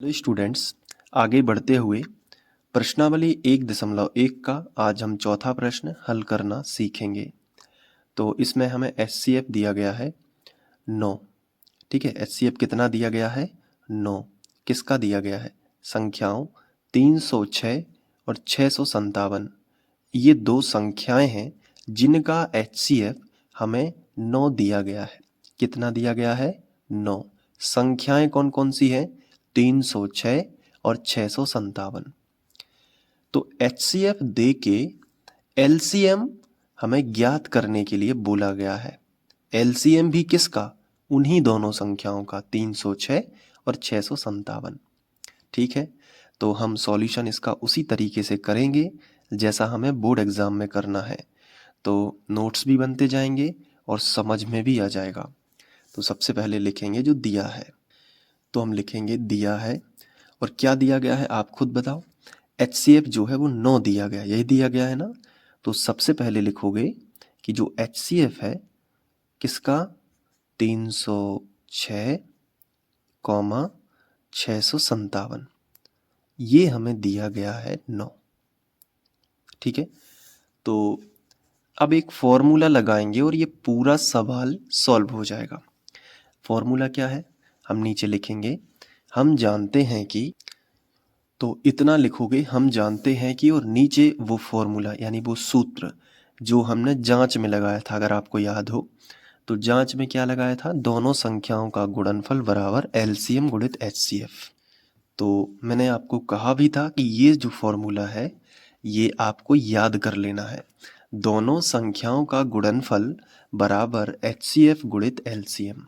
Hello students, आगे बढ़ते हुए प्रश्नावली 1.1 का आज हम चौथा प्रश्न हल करना सीखेंगे। तो इसमें हमें एचसीएफ दिया गया है 9। ठीक है, एचसीएफ कितना दिया गया है? 9। किसका दिया गया है? संख्याओं 306 और 657। ये दो संख्याएं हैं जिनका एचसीएफ हमें 9 दिया गया है। कितना दिया गया है? 9। संख्याएं कौन कौन सी हैं? 306 और 657। तो एचसीएफ दे के एलसीएम हमें ज्ञात करने के लिए बोला गया है। एलसीएम भी किसका? उन्हीं दोनों संख्याओं का, 306 और 657। ठीक है, तो हम सॉल्यूशन इसका उसी तरीके से करेंगे जैसा हमें बोर्ड एग्जाम में करना है। तो नोट्स भी बनते जाएंगे और समझ में भी आ जाएगा। तो सबसे पहले लिखेंगे जो दिया है, तो हम लिखेंगे दिया है। और क्या दिया गया है आप खुद बताओ। एचसीएफ जो है वो 9 दिया गया, यही दिया गया है ना। तो सबसे पहले लिखोगे कि जो एचसीएफ है किसका? 306, 657, ये हमें दिया गया है 9। ठीक है, तो अब एक फॉर्मूला लगाएंगे और ये पूरा सवाल सॉल्व हो जाएगा। फॉर्मूला क्या है? हम नीचे लिखेंगे हम जानते हैं कि, तो इतना लिखोगे हम जानते हैं कि, और नीचे वो फॉर्मूला यानी वो सूत्र जो हमने जांच में लगाया था। अगर आपको याद हो तो जांच में क्या लगाया था? दोनों संख्याओं का गुणनफल बराबर एलसीएम गुणित एचसीएफ। तो मैंने आपको कहा भी था कि ये जो फॉर्मूला है ये आपको याद कर लेना है। दोनों संख्याओं का गुणनफल बराबर एचसीएफ गुणित एलसीएम।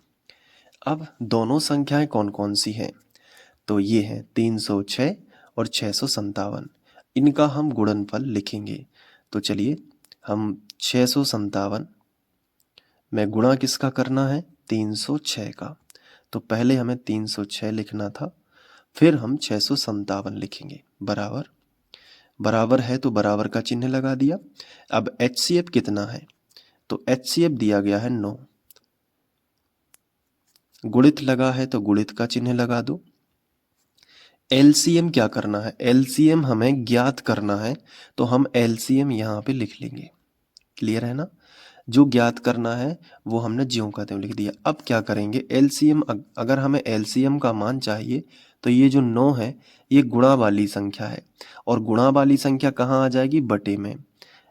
अब दोनों संख्याएं कौन कौन सी हैं? तो ये हैं 306 और 657। इनका हम गुणनफल लिखेंगे। तो चलिए हम 657 में गुणा किसका करना है? 306 का। तो पहले हमें 306 लिखना था, फिर हम 657 लिखेंगे। बराबर बराबर है तो बराबर का चिन्ह लगा दिया। अब एचसीएफ कितना है? तो एचसीएफ दिया गया है 9। गुणित लगा है तो गुणित का चिन्ह लगा दो। एलसीएम क्या करना है? एलसीएम हमें ज्ञात करना है, तो हम एलसीएम यहाँ पे लिख लेंगे। क्लियर है ना? जो ज्ञात करना है वो हमने ज्यों का त्यों लिख दिया। अब क्या करेंगे? एलसीएम, अगर हमें एलसीएम का मान चाहिए तो ये जो 9 है ये गुणा वाली संख्या है, और गुणा वाली संख्या कहाँ आ जाएगी? बटे में।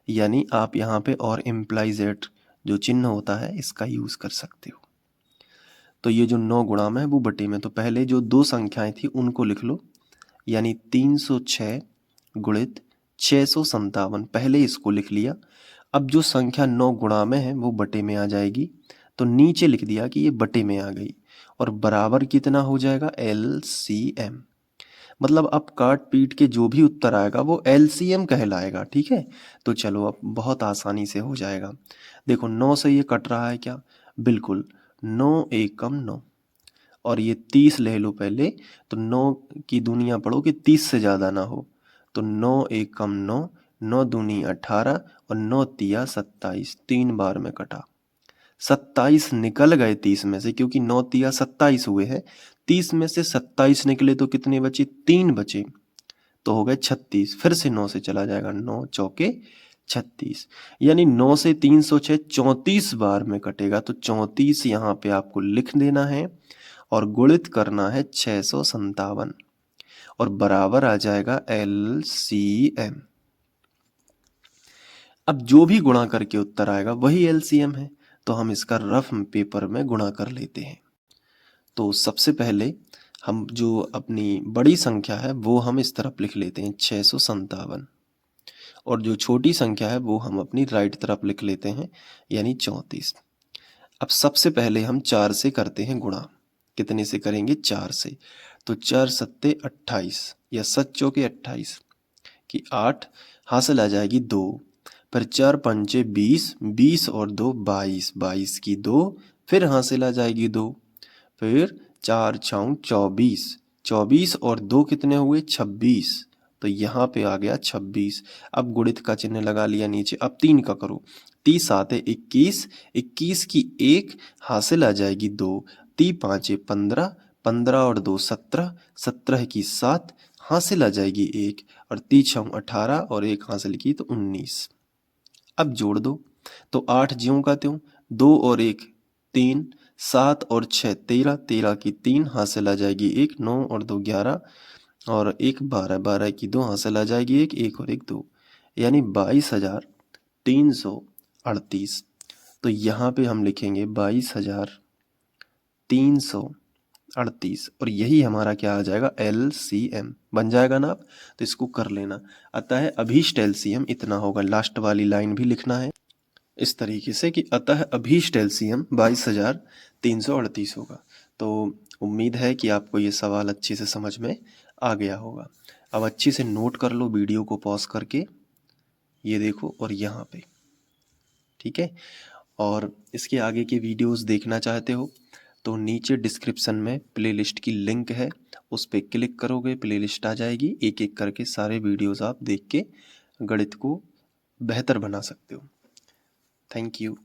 यानी आप यहाँ पे और इम्प्लाइज एट जो चिन्ह होता है इसका यूज कर सकते हो। तो ये जो 9 गुणा में है वो बटे में। तो पहले जो दो संख्याएं थी उनको लिख लो, यानी 306 गुणित 657, पहले इसको लिख लिया। अब जो संख्या 9 गुणा में है वो बटे में आ जाएगी, तो नीचे लिख दिया कि ये बटे में आ गई। और बराबर कितना हो जाएगा? एलसीएम। मतलब अब काट पीट के जो भी उत्तर आएगा वो एलसीएम कहलाएगा। ठीक है, तो चलो अब बहुत आसानी से हो जाएगा। देखो 9 से ये कट रहा है क्या? बिल्कुल, 9 एकम 9। और ये 30 ले लो पहले, तो 9 की दूनियां पढ़ो कि 30 से ज़्यादा ना हो। तो 9 एकम 9, 9 दूनी 18 और 9 तिया 27, 3 बार में कटा। 27 निकल गए 30 में से, क्योंकि 9 तिया 27 हुए हैं। 30 में से 27 निकले तो कितने बचे? 3 बचे, तो हो गए 36। फिर से 9 से चला जाएगा, 9 चौके 36, यानी 9 से 306 34 बार में कटेगा। तो 34 यहाँ पे आपको लिख देना है और गुणित करना है 657, और बराबर आ जाएगा एलसीएम। अब जो भी गुणा करके उत्तर आएगा वही एलसीएम है, तो हम इसका रफ पेपर में गुणा कर लेते हैं। तो सबसे पहले हम जो अपनी बड़ी संख्या है वो हम इस तरफ लिख लेते हैं 657, और जो छोटी संख्या है वो हम अपनी राइट तरफ लिख लेते हैं, यानी 34। अब सबसे पहले हम 4 से करते हैं गुणा। कितने से करेंगे? 4 से। तो 4 सत्ते 28, या 7 चौके 28 की 8, हासिल आ जाएगी 2। फिर 4 पंचे 20, 20 और 2 22, 22 की 2, फिर हासिल आ जाएगी 2। फिर 4 छाऊं 24, 24 और 2 कितने हुए? 26, तो यहाँ पे आ गया 26। अब गुणित का चिन्ह लगा लिया नीचे। अब 3 का करो, 30 आते 21, 21 की 1, हासिल आ जाएगी 2, 3 पाँचे 15, 15 और 2 17, 17 की 7 हासिल आ जाएगी 1 और 3 6 18 और 1 हासिल की तो 19। अब जोड़ दो तो 8 ज्यों का त्यों, 2 और 1 3, 7 और 6 13, 13 की 3 हासिल आ जाएगी 1, 9 और 2 11 और 1 12, 12 की 2 हासिल आ जाएगी 1, 1 और 1 2, यानी 22,338। तो यहाँ पे हम लिखेंगे 22,338 और यही हमारा क्या आ जाएगा, LCM बन जाएगा ना। आप तो इसको कर लेना। अतः अभीष्ट LCM इतना होगा। लास्ट वाली लाइन भी लिखना है इस तरीके से कि अतः अभीष्ट LCM 22,338 होगा। तो उम्मीद है कि आपको ये सवाल अच्छे से समझ में आ गया होगा। अब अच्छे से नोट कर लो वीडियो को पॉज करके, ये देखो और यहाँ पे, ठीक है। और इसके आगे के वीडियोस देखना चाहते हो तो नीचे डिस्क्रिप्शन में प्लेलिस्ट की लिंक है, उस पर क्लिक करोगे प्लेलिस्ट आ जाएगी। एक एक करके सारे वीडियोस आप देख के गणित को बेहतर बना सकते हो। Thank you.